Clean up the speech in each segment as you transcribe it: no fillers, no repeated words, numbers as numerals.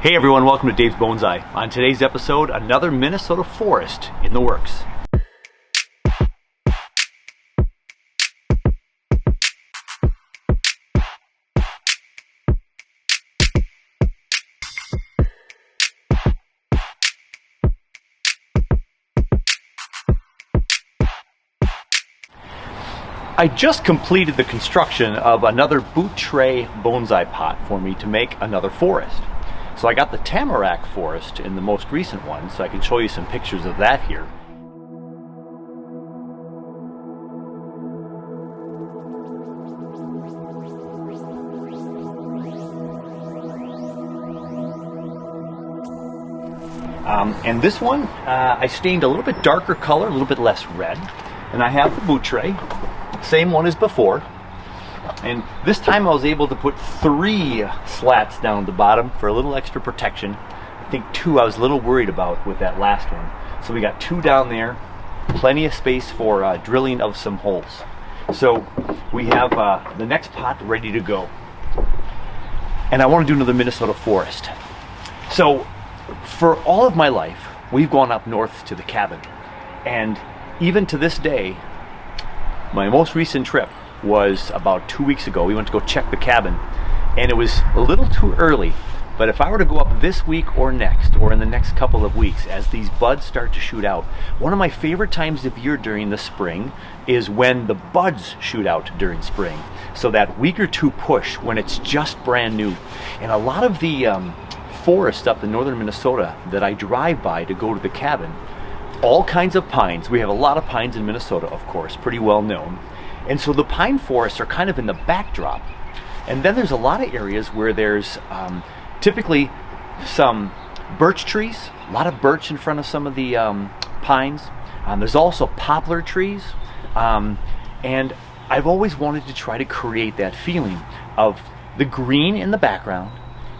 Hey everyone, welcome to Dave's Bonsai. On today's episode, another Minnesota forest in the works. I just completed the construction of another boot tray bonsai pot for me to make another forest. So I got the tamarack forest in the most recent one, so I can show you some pictures of that here. And this one, I stained a little bit darker color, a little bit less red. And I have the boot tray, same one as before. And this time I was able to put 3 slats down the bottom for a little extra protection. I think 2 I was a little worried about with that last one. So we got 2 down there, plenty of space for drilling of some holes. So we have the next pot ready to go. And I want to do another Minnesota forest. So for all of my life, we've gone up north to the cabin. And even to this day, my most recent trip was about 2 weeks ago. We went to go check the cabin, and it was a little too early. But if I were to go up this week or next, or in the next couple of weeks, as these buds start to shoot out, one of my favorite times of year during the spring is when the buds shoot out during spring. So that week or 2 push when it's just brand new. And a lot of the forest up in northern Minnesota that I drive by to go to the cabin, all kinds of pines. We have a lot of pines in Minnesota, of course, pretty well known. And so the pine forests are kind of in the backdrop. And then there's a lot of areas where there's typically some birch trees, a lot of birch in front of some of the pines. There's also poplar trees. And I've always wanted to try to create that feeling of the green in the background,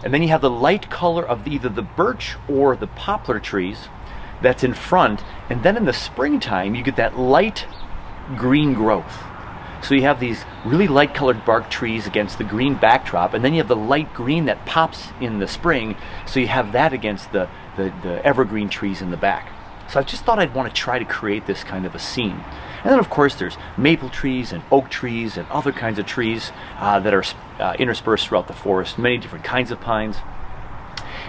and then you have the light color of either the birch or the poplar trees that's in front, and then in the springtime you get that light green growth. So you have these really light colored bark trees against the green backdrop, and then you have the light green that pops in the spring, so you have that against the evergreen trees in the back. So I just thought I'd want to try to create this kind of a scene. And then of course there's maple trees and oak trees and other kinds of trees that are interspersed throughout the forest, many different kinds of pines.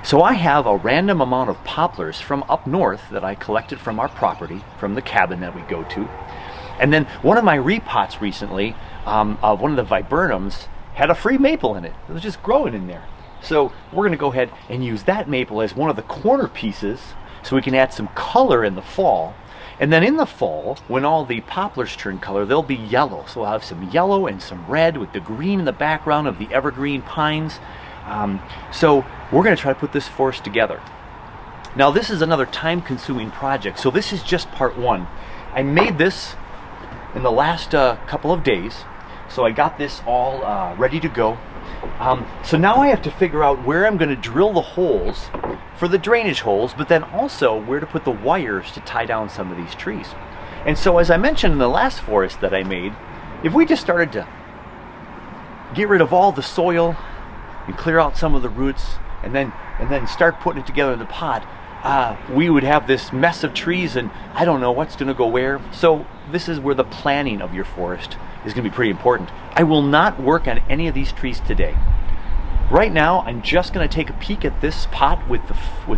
So I have a random amount of poplars from up north that I collected from our property, from the cabin that we go to. And then one of my repots recently, of one of the viburnums, had a free maple in it. It was just growing in there. So we're going to go ahead and use that maple as one of the corner pieces so we can add some color in the fall. And then in the fall, when all the poplars turn color, they'll be yellow. So I'll have some yellow and some red with the green in the background of the evergreen pines. So we're going to try to put this forest together. Now this is another time-consuming project. So this is just part 1. I made this in the last couple of days. So I got this all ready to go. So now I have to figure out where I'm going to drill the holes for the drainage holes, but then also where to put the wires to tie down some of these trees. And so as I mentioned in the last forest that I made, if we just started to get rid of all the soil and clear out some of the roots and then start putting it together in the pot, we would have this mess of trees, and I don't know what's going to go where. So this is where the planning of your forest is going to be pretty important. I will not work on any of these trees today. Right now I'm just going to take a peek at this pot with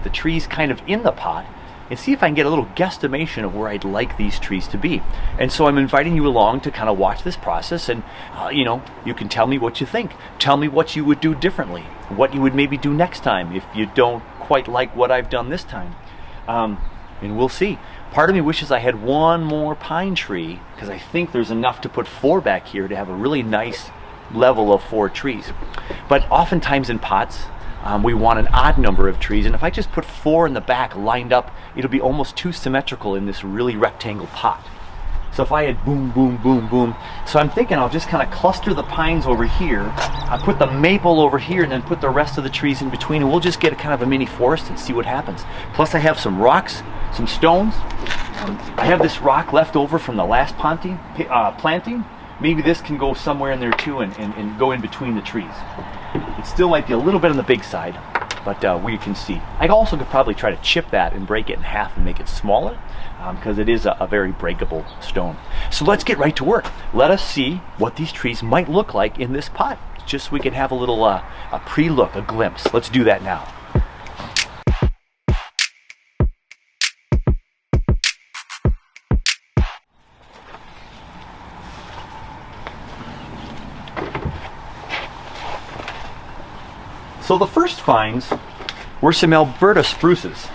the trees kind of in the pot and see if I can get a little guesstimation of where I'd like these trees to be. And so I'm inviting you along to kind of watch this process, and you know, you can tell me what you think. Tell me what you would do differently, what you would maybe do next time if you don't quite like what I've done this time. And we'll see. Part of me wishes I had one more pine tree, because I think there's enough to put 4 back here to have a really nice level of 4 trees. But oftentimes in pots, we want an odd number of trees, and if I just put 4 in the back lined up, it'll be almost too symmetrical in this really rectangle pot. So if I had boom, boom, boom, boom, so I'm thinking I'll just kind of cluster the pines over here, I'll put the maple over here, and then put the rest of the trees in between, and we'll just get a kind of a mini forest and see what happens. Plus I have some rocks, some stones. I have this rock left over from the last planting. Maybe this can go somewhere in there too and go in between the trees. It still might be a little bit on the big side. but we can see. I also could probably try to chip that and break it in half and make it smaller, because it is a very breakable stone. So let's get right to work. Let us see what these trees might look like in this pot, just so we can have a little a pre-look, a glimpse. Let's do that now. So the first finds were some Alberta spruces.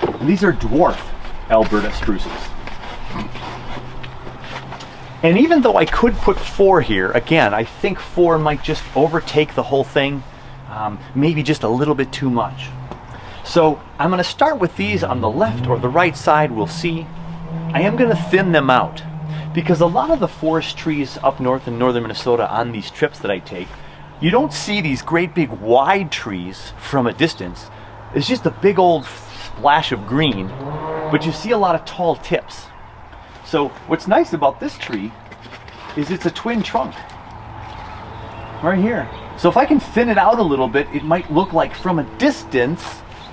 And these are dwarf Alberta spruces. And even though I could put 4 here, again, I think 4 might just overtake the whole thing, maybe just a little bit too much. So I'm going to start with these on the left or the right side, we'll see. I am going to thin them out, because a lot of the forest trees up north in northern Minnesota on these trips that I take, you don't see these great big wide trees from a distance. It's just a big old splash of green, but you see a lot of tall tips. So what's nice about this tree is it's a twin trunk right here. So if I can thin it out a little bit, it might look like from a distance,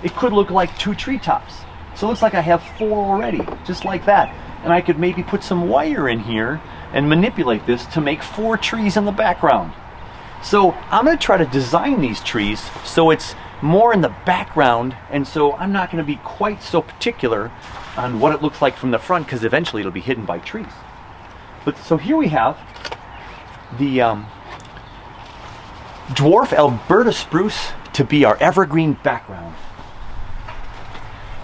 it could look like 2 treetops. So it looks like I have 4 already, just like that. And I could maybe put some wire in here and manipulate this to make 4 trees in the background. So I'm going to try to design these trees so it's more in the background, and so I'm not going to be quite so particular on what it looks like from the front, because eventually it'll be hidden by trees. But so here we have the dwarf Alberta spruce to be our evergreen background.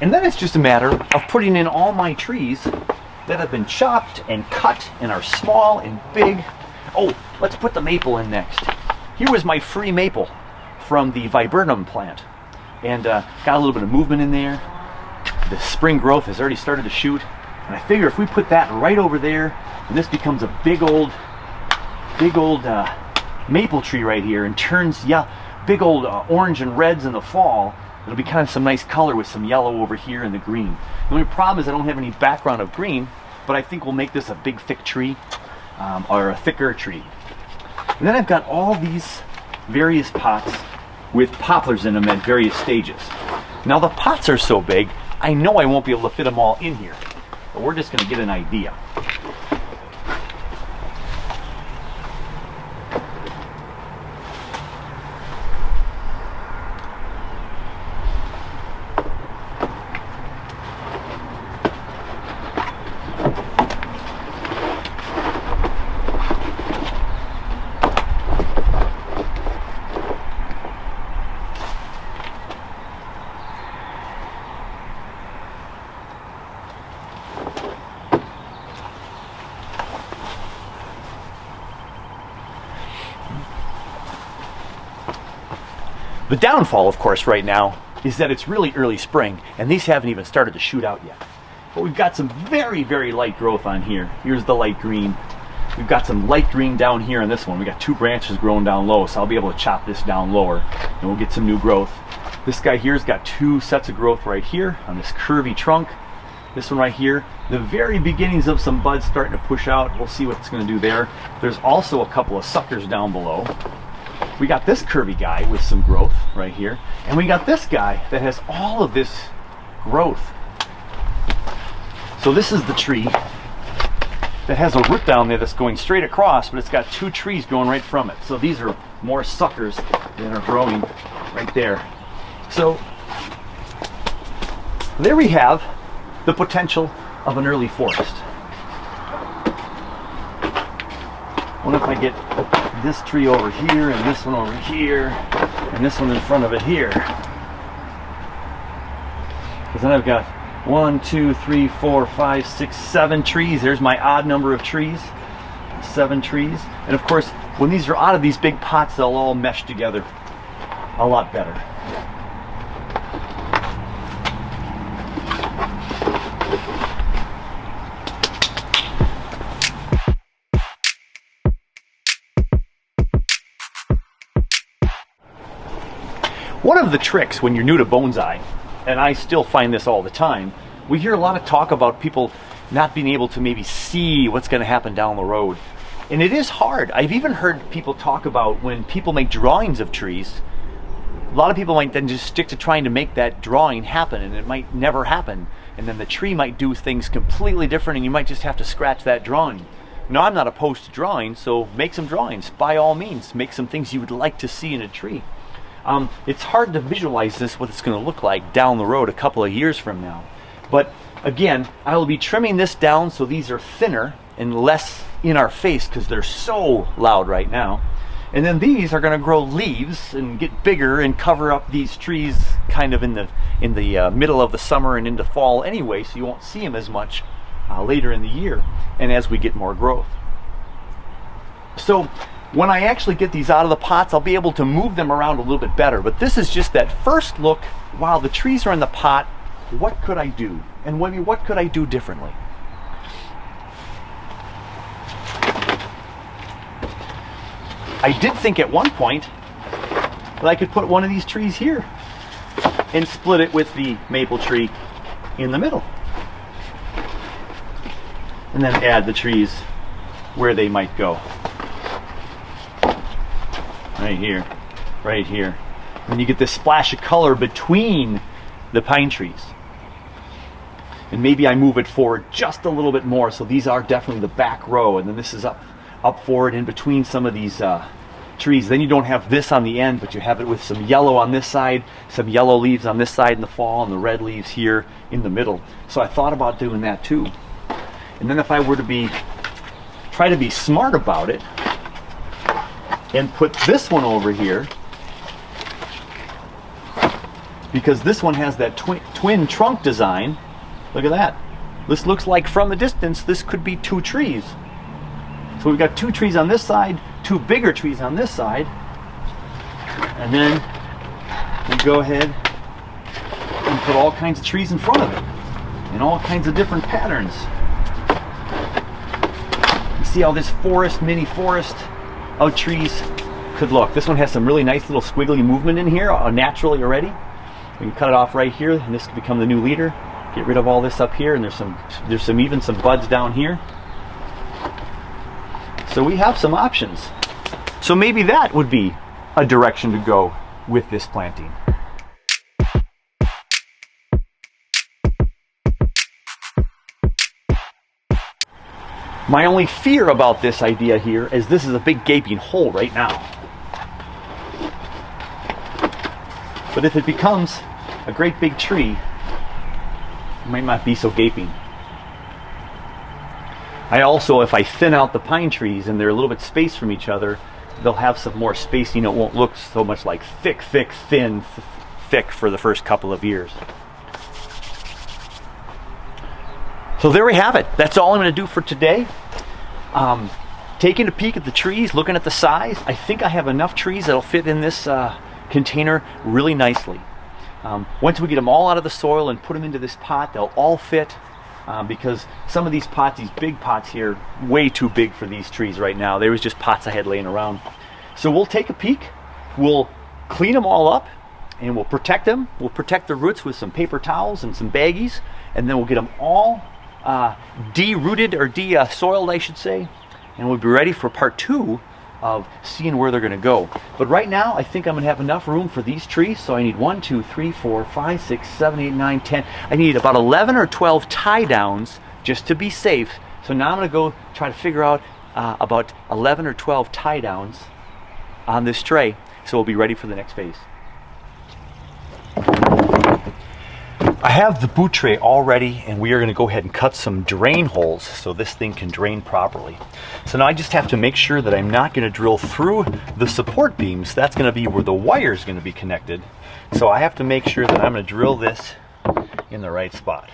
And then it's just a matter of putting in all my trees that have been chopped and cut and are small and big. Oh, let's put the maple in next. Here was my free maple from the viburnum plant, and got a little bit of movement in there. The spring growth has already started to shoot, and I figure if we put that right over there, and this becomes a big old maple tree right here, and turns big old orange and reds in the fall, it'll be kind of some nice color with some yellow over here and the green. The only problem is I don't have any background of green, but I think we'll make this a big thick tree, or a thicker tree. And then I've got all these various pots with poplars in them at various stages. Now the pots are so big, I know I won't be able to fit them all in here, but we're just going to get an idea. The downfall, of course, right now is that it's really early spring, and these haven't even started to shoot out yet. But we've got some very, very light growth on here. Here's the light green. We've got some light green down here on this one. We got 2 branches growing down low, so I'll be able to chop this down lower, and we'll get some new growth. This guy here's got 2 sets of growth right here on this curvy trunk. This one right here, the very beginnings of some buds starting to push out. We'll see what it's going to do there. There's also a couple of suckers down below. We got this curvy guy with some growth right here, and we got this guy that has all of this growth. So this is the tree that has a root down there that's going straight across, but it's got 2 trees growing right from it. So these are more suckers that are growing right there. So there we have the potential of an early forest. What if I get this tree over here, and this one over here, and this one in front of it here? Because then I've got 1, 2, 3, 4, 5, 6, 7 trees. There's my odd number of trees. 7 trees. And of course, when these are out of these big pots, they'll all mesh together a lot better. One of the tricks when you're new to bonsai, and I still find this all the time, we hear a lot of talk about people not being able to maybe see what's going to happen down the road. And it is hard. I've even heard people talk about when people make drawings of trees, lot of people might then just stick to trying to make that drawing happen, and it might never happen. And then the tree might do things completely different, and you might just have to scratch that drawing. No, I'm not opposed to drawing, so make some drawings. By all means, make some things you would like to see in a tree. It's hard to visualize this, what it's going to look like down the road a couple of years from now. But again, I will be trimming this down so these are thinner and less in our face because they're so loud right now. And then these are going to grow leaves and get bigger and cover up these trees kind of in the middle of the summer and into fall anyway, so you won't see them as much later in the year and as we get more growth. So when I actually get these out of the pots, I'll be able to move them around a little bit better. But this is just that first look. While the trees are in the pot, what could I do? And maybe what could I do differently? I did think at one point that I could put one of these trees here and split it with the maple tree in the middle. And then add the trees where they might go. Right here, right here. And you get this splash of color between the pine trees. And maybe I move it forward just a little bit more, so these are definitely the back row, and then this is up forward in between some of these trees. Then you don't have this on the end, but you have it with some yellow on this side, some yellow leaves on this side in the fall, and the red leaves here in the middle. So I thought about doing that too. And then if I were to try to be smart about it, and put this one over here, because this one has that twin trunk design. Look at that. This looks like from a distance this could be two trees. So we've got two trees on this side, two bigger trees on this side, and then we go ahead and put all kinds of trees in front of it in all kinds of different patterns. You see how this mini forest of trees could look. This one has some really nice little squiggly movement in here naturally already. We can cut it off right here, and this could become the new leader. Get rid of all this up here, and there's even some buds down here. So we have some options. So maybe that would be a direction to go with this planting. My only fear about this idea here is this is a big gaping hole right now. But if it becomes a great big tree, it might not be so gaping. I also, if I thin out the pine trees and they're a little bit spaced from each other, they'll have some more spacing. It won't look so much like thick for the first couple of years. So there we have it. That's all I'm going to do for today. Taking a peek at the trees, looking at the size. I think I have enough trees that'll fit in this container really nicely. Once we get them all out of the soil and put them into this pot, they'll all fit. Because some of these pots, these big pots here, way too big for these trees right now. They was just pots I had laying around. So we'll take a peek, we'll clean them all up, and we'll protect them. We'll protect the roots with some paper towels and some baggies, and then we'll get them all de-rooted or de-soiled, I should say, and we'll be ready for part 2 of seeing where they're going to go. But right now, I think I'm going to have enough room for these trees, so I need 1, 2, 3, 4, 5, 6, 7, 8, 9, 10. I need about 11 or 12 tie downs just to be safe. So now I'm going to go try to figure out about 11 or 12 tie downs on this tray, so we'll be ready for the next phase. I have the boot tray all ready, and we are going to go ahead and cut some drain holes so this thing can drain properly. So now I just have to make sure that I'm not going to drill through the support beams. That's going to be where the wire is going to be connected. So I have to make sure that I'm going to drill this in the right spot.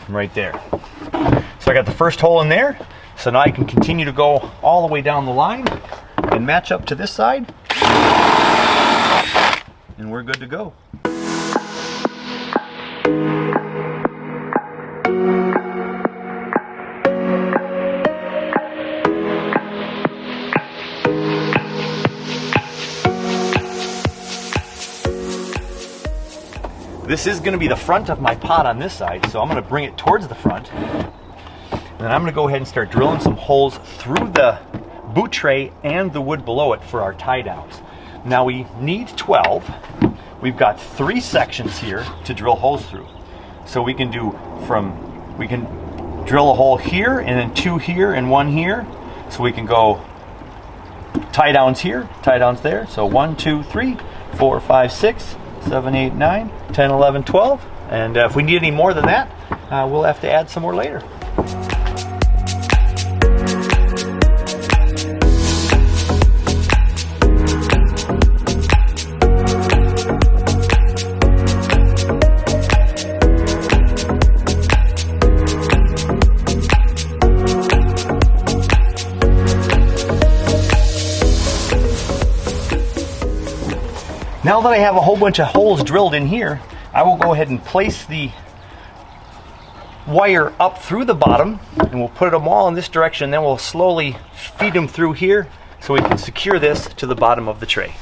Right there. So I got the first hole in there. So now I can continue to go all the way down the line and match up to this side, and we're good to go. This is going to be the front of my pot on this side, so I'm going to bring it towards the front. And then I'm going to go ahead and start drilling some holes through the boot tray and the wood below it for our tie downs. Now we need 12. We've got 3 sections here to drill holes through. So we can drill a hole here, and then 2 here and 1 here. So we can go tie downs here, tie downs there. So 1, 2, 3, 4, 5, 6, 7, 8, 9, 10, 11, 12. And if we need any more than that, we'll have to add some more later. Now that I have a whole bunch of holes drilled in here, I will go ahead and place the wire up through the bottom, and we'll put them all in this direction. Then we'll slowly feed them through here so we can secure this to the bottom of the tray.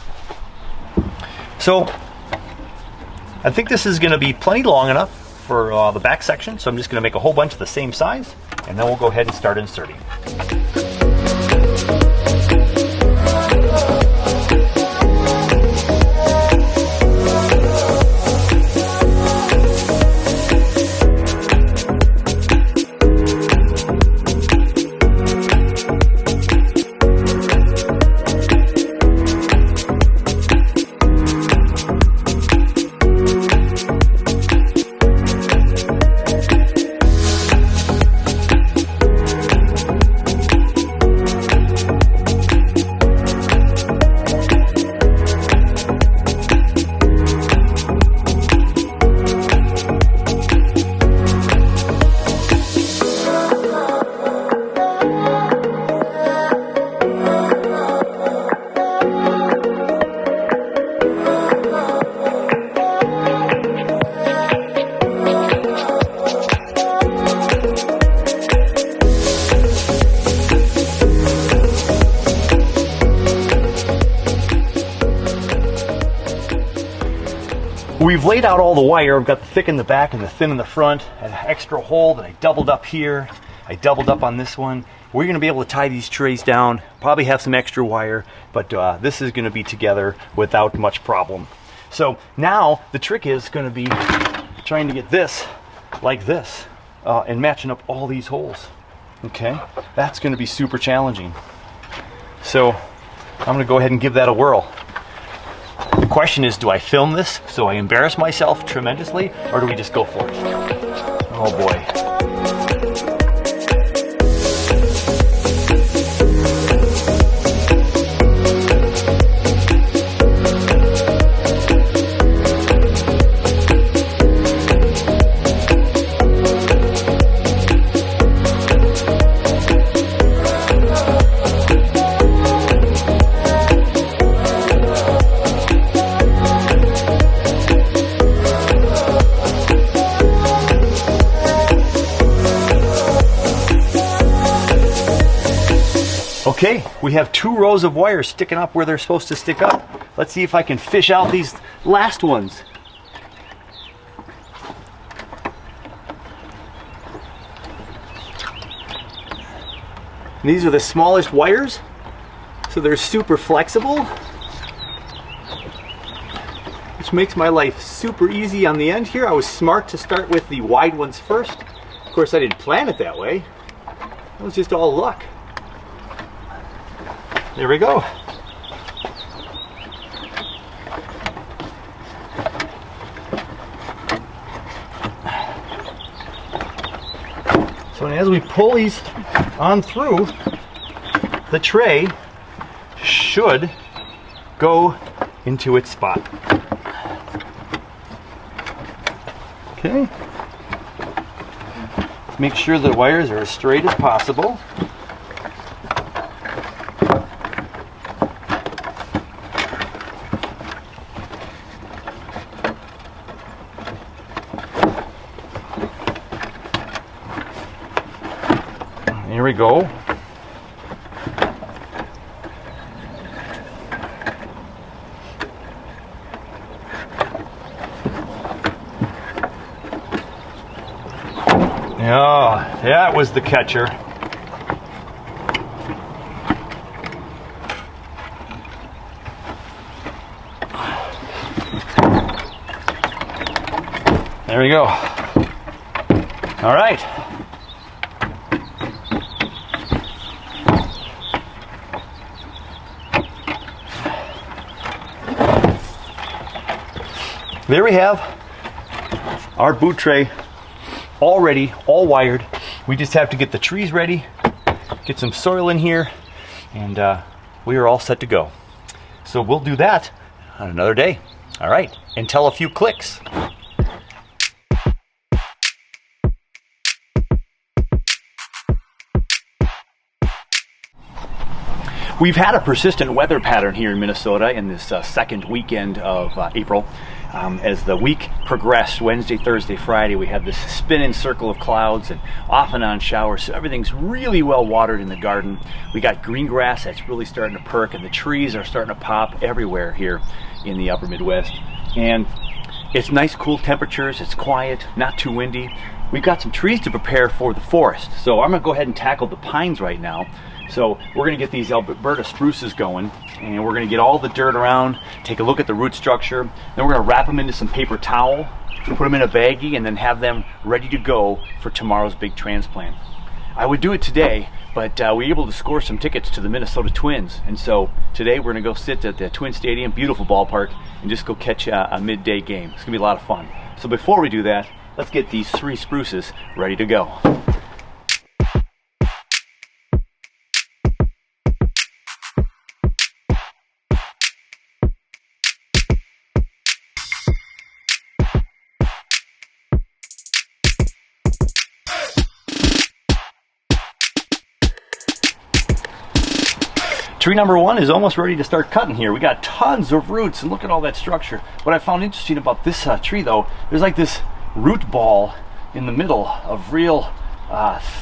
So I think this is going to be plenty long enough for the back section, so I'm just going to make a whole bunch of the same size, and then we'll go ahead and start inserting. We've laid out all the wire. I've got the thick in the back and the thin in the front, and an extra hole that I doubled up here. I doubled up on this one. We're going to be able to tie these trays down, probably have some extra wire, but this is going to be together without much problem. So now the trick is going to be trying to get this like this and matching up all these holes. Okay, that's going to be super challenging. So I'm going to go ahead and give that a whirl. The question is, do I film this so I embarrass myself tremendously, or do we just go for it? Oh boy. Okay, we have 2 rows of wires sticking up where they're supposed to stick up. Let's see if I can fish out these last ones. And these are the smallest wires, so they're super flexible, which makes my life super easy on the end here. I was smart to start with the wide ones first. Of course, I didn't plan it that way. It was just all luck. There we go. So as we pull these on through, the tray should go into its spot. Okay. Make sure the wires are as straight as possible. Here we go. That was the catcher. There we go. All right. There we have our boot tray all ready, all wired. We just have to get the trees ready, get some soil in here, and we are all set to go. So we'll do that on another day. All right, until a few clicks. We've had a persistent weather pattern here in Minnesota in this second weekend of April. As the week progressed, Wednesday, Thursday, Friday, we had this spinning circle of clouds and off and on showers, so everything's really well watered in the garden. We got green grass that's really starting to perk, and the trees are starting to pop everywhere here in the upper Midwest. And it's nice, cool temperatures, it's quiet, not too windy. We've got some trees to prepare for the forest, so I'm gonna go ahead and tackle the pines right now. So we're going to get these Alberta spruces going, and we're going to get all the dirt around, take a look at the root structure, then we're going to wrap them into some paper towel, put them in a baggie, and then have them ready to go for tomorrow's big transplant. I would do it today, but we were able to score some tickets to the Minnesota Twins, and so today we're going to go sit at the Twin Stadium, beautiful ballpark, and just go catch a midday game. It's going to be a lot of fun. So before we do that, let's get these 3 spruces ready to go. Tree number 1 is almost ready to start cutting here. We got tons of roots, and look at all that structure. What I found interesting about this tree though, there's like this root ball in the middle of real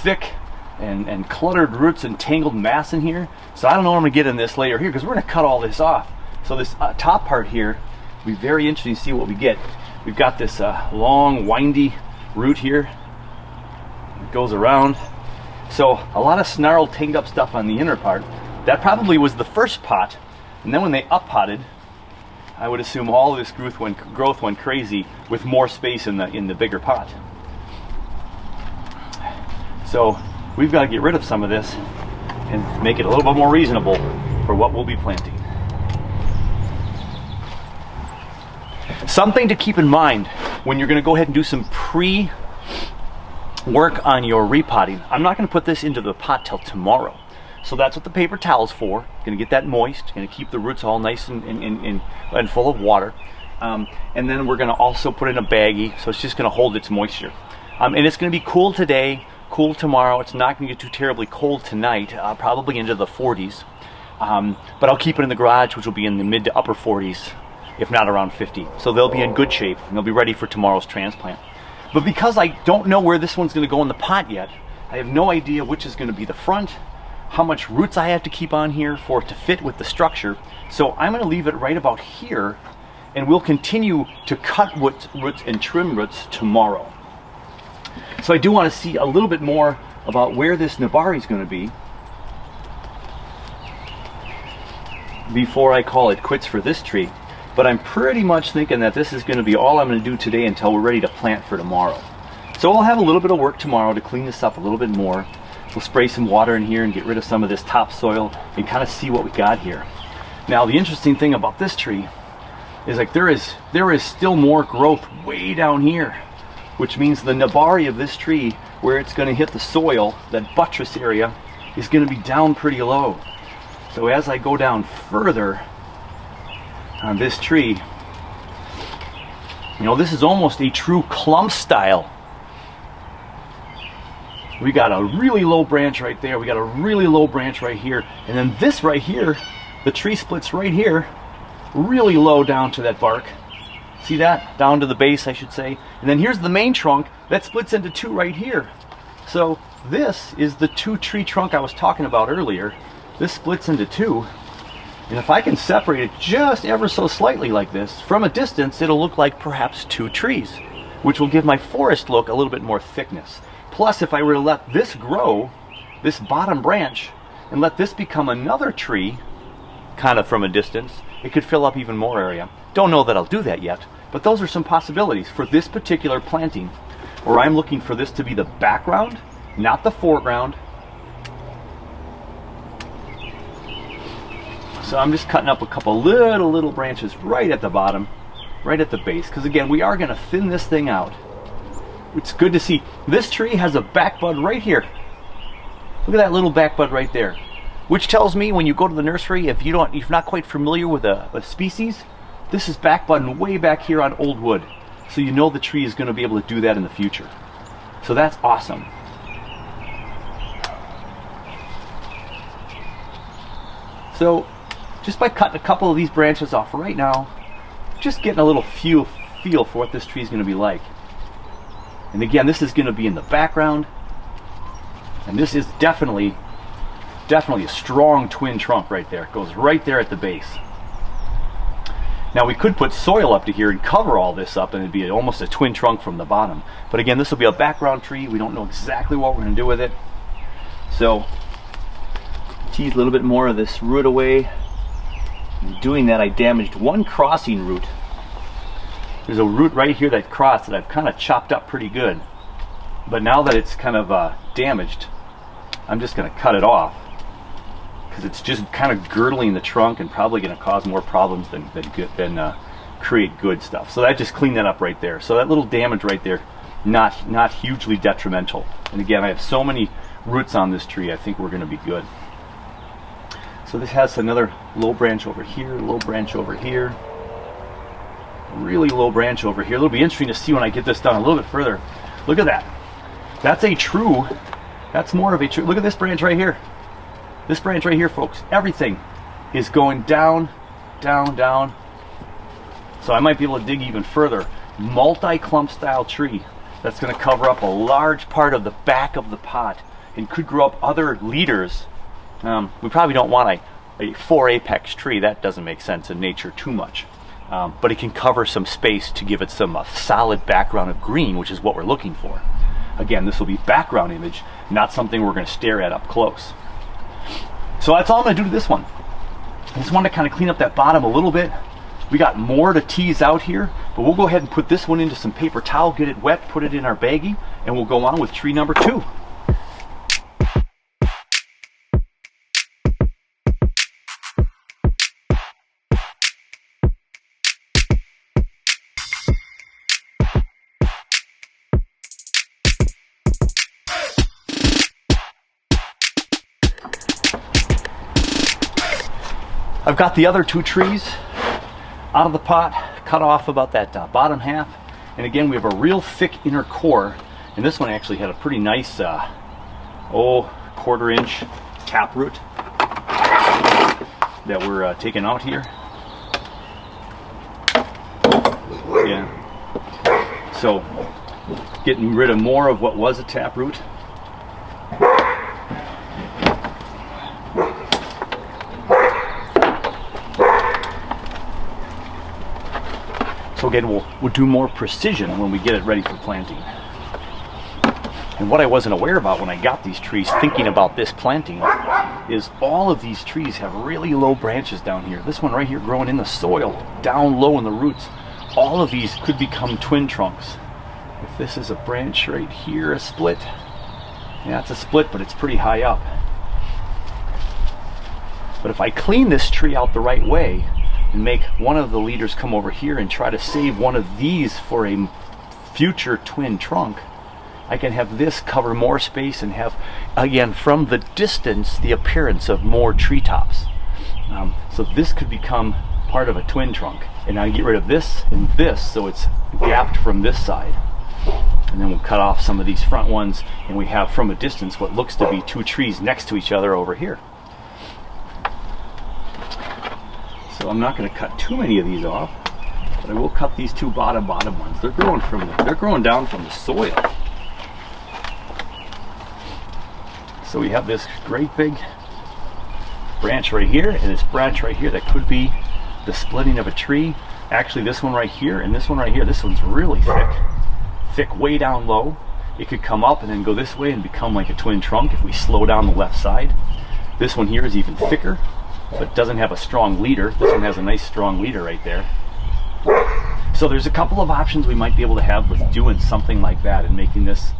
thick and cluttered roots and tangled mass in here. So I don't know what I'm gonna get in this layer here, because we're gonna cut all this off. So this top part here will be very interesting to see what we get. We've got this long windy root here. It goes around. So a lot of snarled, tangled up stuff on the inner part. That probably was the first pot, and then when they up-potted, I would assume all of this growth went crazy with more space in the bigger pot. So we've got to get rid of some of this and make it a little bit more reasonable for what we'll be planting. Something to keep in mind when you're going to go ahead and do some pre-work on your repotting. I'm not going to put this into the pot till tomorrow. So that's what the paper towel's for. Going to get that moist, going to keep the roots all nice and full of water. And then we're going to also put it in a baggie, so it's just going to hold its moisture. And it's going to be cool today, cool tomorrow. It's not going to get too terribly cold tonight, probably into the 40s. But I'll keep it in the garage, which will be in the mid to upper 40s, if not around 50. So they'll be in good shape, and they'll be ready for tomorrow's transplant. But because I don't know where this one's going to go in the pot yet, I have no idea which is going to be the front, how much roots I have to keep on here for it to fit with the structure. So I'm going to leave it right about here, and we'll continue to cut roots and trim roots tomorrow. So I do want to see a little bit more about where this nabari is going to be before I call it quits for this tree. But I'm pretty much thinking that this is going to be all I'm going to do today until we're ready to plant for tomorrow. So I'll have a little bit of work tomorrow to clean this up a little bit more. We'll spray some water in here and get rid of some of this topsoil and kind of see what we got here. Now the interesting thing about this tree is like there is still more growth way down here, which means the nabari of this tree, where it's going to hit the soil, that buttress area, is going to be down pretty low. So as I go down further on this tree, you know, this is almost a true clump style. We got a really low branch right there, we got a really low branch right here, and then this right here, the tree splits right here, really low down to that bark. See that? Down to the base, I should say. And then here's the main trunk that splits into 2 right here. So this is the 2 tree trunk I was talking about earlier. This splits into 2. And if I can separate it just ever so slightly like this, from a distance it'll look like perhaps 2 trees, which will give my forest look a little bit more thickness. Plus, if I were to let this grow, this bottom branch, and let this become another tree, kind of from a distance, it could fill up even more area. Don't know that I'll do that yet, but those are some possibilities for this particular planting, where I'm looking for this to be the background, not the foreground. So I'm just cutting up a couple little branches right at the bottom, right at the base, because again, we are going to thin this thing out. It's good to see. This tree has a back bud right here. Look at that little back bud right there. Which tells me when you go to the nursery, if you're not quite familiar with a species, this is back bud way back here on old wood. So you know the tree is going to be able to do that in the future. So that's awesome. So just by cutting a couple of these branches off right now, just getting a little feel for what this tree is going to be like. And again, this is going to be in the background, and this is definitely a strong twin trunk right there. It goes right there at the base. Now we could put soil up to here and cover all this up, and it'd be almost a twin trunk from the bottom. But again, this will be a background tree. We don't know exactly what we're going to do with it. So tease a little bit more of this root away. In doing that, I damaged one crossing root. There's a root right here that crossed that I've kind of chopped up pretty good. But now that it's kind of damaged, I'm just going to cut it off, because it's just kind of girdling the trunk and probably going to cause more problems than create good stuff. So I just cleaned that up right there. So that little damage right there, not hugely detrimental. And again, I have so many roots on this tree, I think we're going to be good. So this has another low branch over here, low branch over here, really low branch over here. It'll be interesting to see when I get this done a little bit further. Look at that. That's more of a true. Look at this branch right here. This branch right here, folks. Everything is going down, down, down. So I might be able to dig even further. Multi-clump style tree that's going to cover up a large part of the back of the pot and could grow up other leaders. We probably don't want a 4 apex tree. That doesn't make sense in nature too much. But it can cover some space to give it some solid background of green, which is what we're looking for. Again, this will be background image, not something we're going to stare at up close. So that's all I'm going to do to this one. I just want to kind of clean up that bottom a little bit. We got more to tease out here, but we'll go ahead and put this one into some paper towel, get it wet, put it in our baggie, and we'll go on with tree number 2. I've got the other 2 trees out of the pot, cut off about that bottom half, and again we have a real thick inner core, and this one actually had a pretty nice 1/4 inch taproot that we're taking out here. Yeah, so getting rid of more of what was a taproot. So again, we'll do more precision when we get it ready for planting. And what I wasn't aware about when I got these trees, thinking about this planting, is all of these trees have really low branches down here. This one right here growing in the soil, down low in the roots. All of these could become twin trunks. If this is a branch right here, a split, yeah, it's a split, but it's pretty high up. But if I clean this tree out the right way, and make one of the leaders come over here and try to save one of these for a future twin trunk, I can have this cover more space and have, again, from the distance, the appearance of more treetops. So this could become part of a twin trunk. And I get rid of this and this, so it's gapped from this side. And then we'll cut off some of these front ones, and we have from a distance what looks to be 2 trees next to each other over here. So I'm not going to cut too many of these off, but I will cut these 2 bottom ones. They're growing down from the soil. So we have this great big branch right here, and this branch right here that could be the splitting of a tree. Actually, this one right here and this one right here, this one's really thick way down low. it could come up and then go this way and become like a twin trunk if we slow down the left side. This one here is even thicker, but doesn't have a strong leader. This one has a nice strong leader right there. So there's a couple of options we might be able to have with doing something like that and making this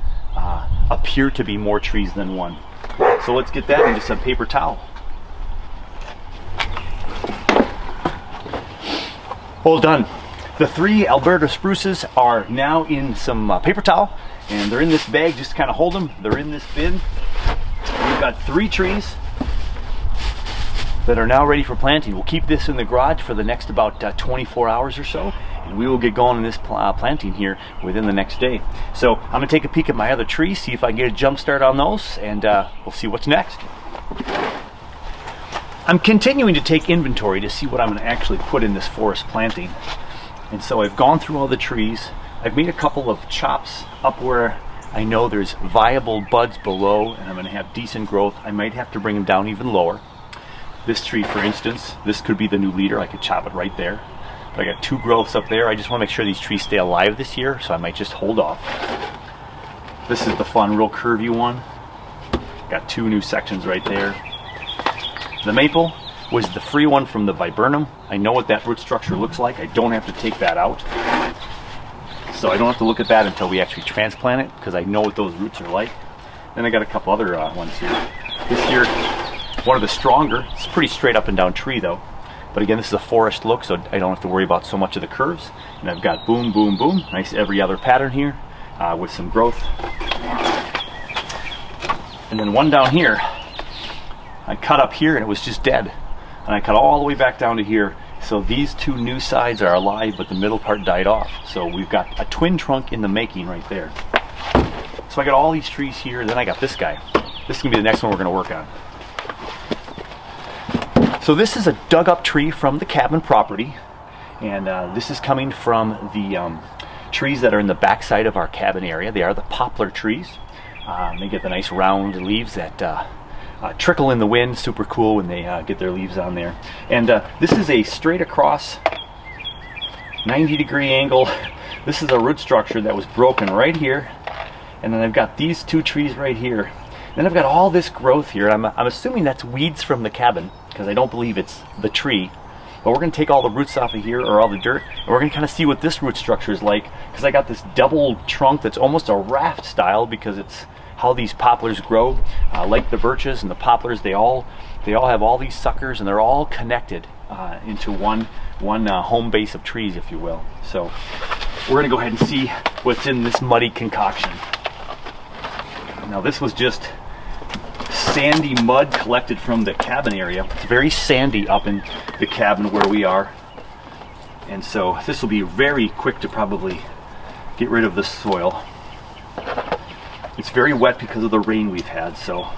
appear to be more trees than one. So let's get that into some paper towel. All done. The 3 Alberta spruces are now in some paper towel, and they're in this bag. Just kind of hold them. They're in this bin. We've got 3 trees that are now ready for planting. We'll keep this in the garage for the next about 24 hours or so, and we will get going on this planting here within the next day. So I'm going to take a peek at my other trees, see if I can get a jump start on those, and we'll see what's next. I'm continuing to take inventory to see what I'm going to actually put in this forest planting. And so I've gone through all the trees. I've made a couple of chops up where I know there's viable buds below and I'm going to have decent growth. I might have to bring them down even lower. This tree, for instance, this could be the new leader. I could chop it right there. But I got 2 growths up there. I just want to make sure these trees stay alive this year, so I might just hold off. This is the fun, real curvy one. Got 2 new sections right there. The maple was the free one from the viburnum. I know what that root structure looks like. I don't have to take that out. So I don't have to look at that until we actually transplant it, because I know what those roots are like. Then I got a couple other ones here. This here, one of the stronger. It's a pretty straight up and down tree though. But again, this is a forest look, so I don't have to worry about so much of the curves. And I've got boom, boom, boom. Nice every other pattern here with some growth. And then one down here, I cut up here and it was just dead. And I cut all the way back down to here. So these 2 new sides are alive, but the middle part died off. So we've got a twin trunk in the making right there. So I got all these trees here, then I got this guy. This is gonna be the next one we're gonna work on. So this is a dug up tree from the cabin property. And this is coming from the trees that are in the backside of our cabin area. They are the poplar trees. They get the nice round leaves that trickle in the wind. Super cool when they get their leaves on there. And this is a straight across 90-degree angle. This is a root structure that was broken right here. And then I've got these 2 trees right here. Then I've got all this growth here. I'm assuming that's weeds from the cabin, because I don't believe it's the tree. But we're going to take all the roots off of here, or all the dirt, and we're going to kind of see what this root structure is like, because I got this double trunk that's almost a raft style, because it's how these poplars grow. Like the birches and the poplars, they all have all these suckers, and they're all connected into one home base of trees, if you will. So we're going to go ahead and see what's in this muddy concoction. Now this was just sandy mud collected from the cabin area. It's very sandy up in the cabin where we are. And so this will be very quick to probably get rid of the soil. It's very wet because of the rain we've had, so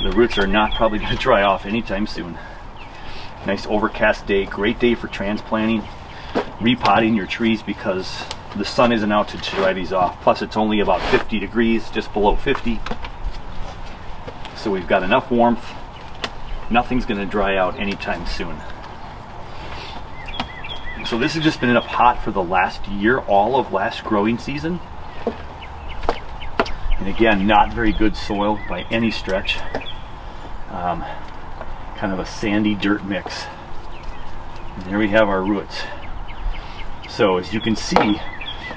the roots are not probably going to dry off anytime soon. Nice overcast day, great day for transplanting, repotting your trees, because the sun isn't out to dry these off. Plus it's only about 50 degrees, just below 50. So we've got enough warmth. Nothing's going to dry out anytime soon. So this has just been enough hot for the last year, all of last growing season. And again, not very good soil by any stretch. Kind of a sandy dirt mix. And there we have our roots. So as you can see,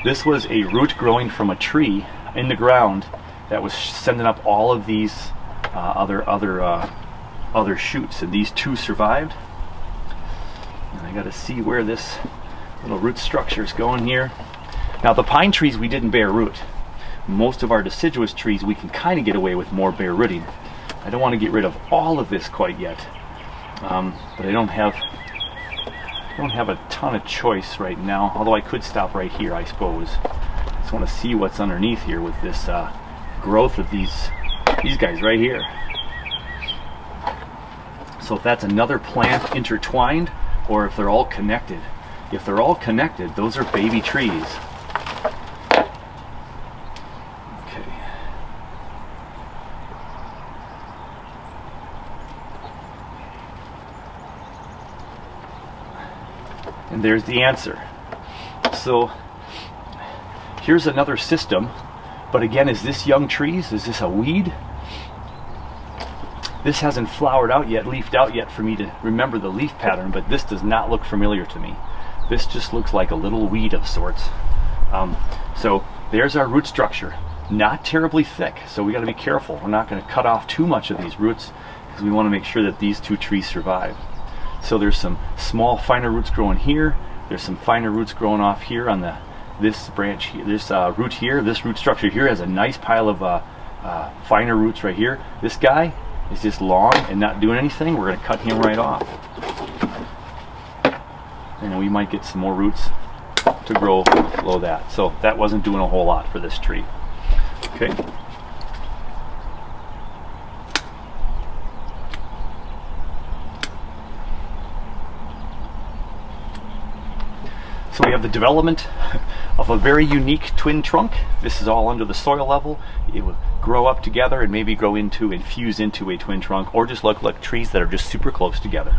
this was a root growing from a tree in the ground that was sending up all of these other shoots, and these 2 survived. And I got to see where this little root structure is going here. Now the pine trees we didn't bare root. Most of our deciduous trees we can kind of get away with more bare rooting. I don't want to get rid of all of this quite yet, but I don't have a ton of choice right now. Although I could stop right here, I suppose. I just want to see what's underneath here with this growth of these guys right here. So if that's another plant intertwined, or if they're all connected. If they're all connected, those are baby trees. Okay. And there's the answer. So here's another system But again, is this young trees? Is this a weed? This hasn't flowered out yet, leafed out yet for me to remember the leaf pattern, but this does not look familiar to me. This just looks like a little weed of sorts. So there's our root structure. Not terribly thick, so we got to be careful. We're not going to cut off too much of these roots because we want to make sure that these two trees survive. So there's some small, finer roots growing here. There's some finer roots growing off here on this branch here. This root here, this root structure here has a nice pile of finer roots right here. This guy is just long and not doing anything. We're going to cut him right off. And then we might get some more roots to grow below that. So that wasn't doing a whole lot for this tree. Okay. So we have the development of a very unique twin trunk. This is all under the soil level. It will grow up together and maybe grow into and fuse into a twin trunk, or just look like trees that are just super close together.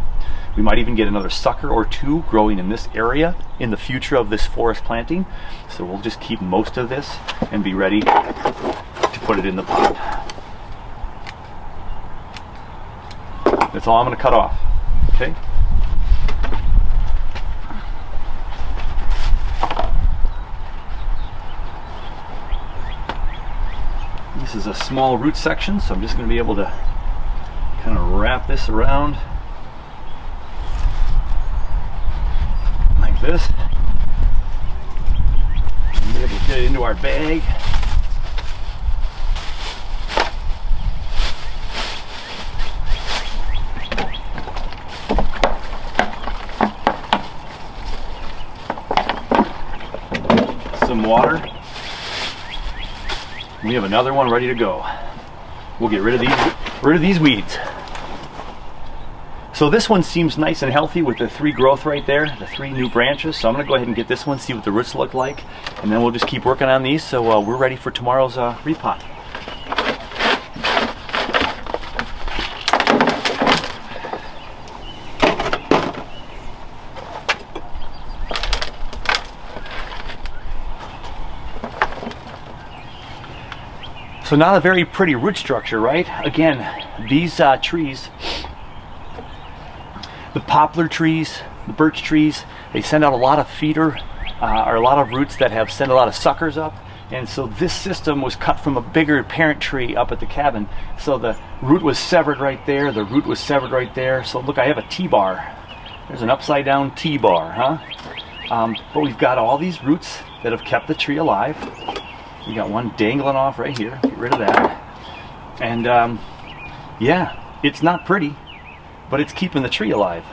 We might even get another sucker or two growing in this area in the future of this forest planting. So we'll just keep most of this and be ready to put it in the pot. That's all I'm going to cut off. Okay. This is a small root section, so I'm just going to be able to kind of wrap this around like this. And be able to get it into our bag. Some water. We have another one ready to go. We'll get rid of these weeds. So this one seems nice and healthy with the 3 growth right there, the 3 new branches. So I'm going to go ahead and get this one, see what the roots look like, and then we'll just keep working on these. So we're ready for tomorrow's repot. So not a very pretty root structure, right? Again, these trees, the poplar trees, the birch trees, they send out a lot of feeder, or a lot of roots that have sent a lot of suckers up. And so this system was cut from a bigger parent tree up at the cabin. So the root was severed right there, the root was severed right there. So look, I have a T-bar. There's an upside down T-bar, huh? But we've got all these roots that have kept the tree alive. We got one dangling off right here. Get rid of that. And yeah, it's not pretty, but it's keeping the tree alive.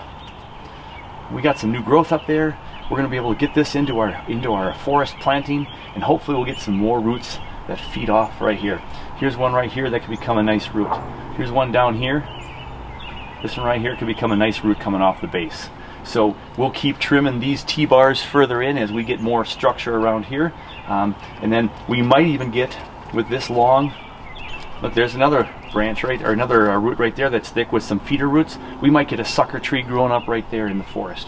We got some new growth up there. We're going to be able to get this into our forest planting, and hopefully we'll get some more roots that feed off right here. Here's one right here that could become a nice root. Here's one down here. This one right here could become a nice root coming off the base. So we'll keep trimming these T-bars further in as we get more structure around here. And then we might even get, with this long, look, there's another branch right, or another root right there that's thick with some feeder roots. We might get a sucker tree growing up right there in the forest.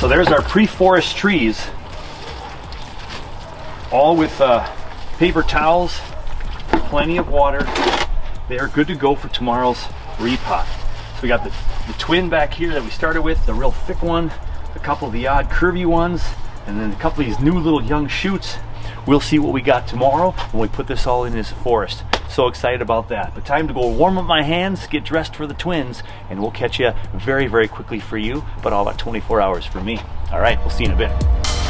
So there's our pre-forest trees, all with paper towels, plenty of water. They are good to go for tomorrow's repot. So we got the twin back here that we started with, the real thick one, a couple of the odd curvy ones, and then a couple of these new little young shoots. We'll see what we got tomorrow when we put this all in this forest. So excited about that. But time to go warm up my hands, get dressed for the twins, and we'll catch you very, very quickly for you, but all about 24 hours for me. All right, we'll see you in a bit.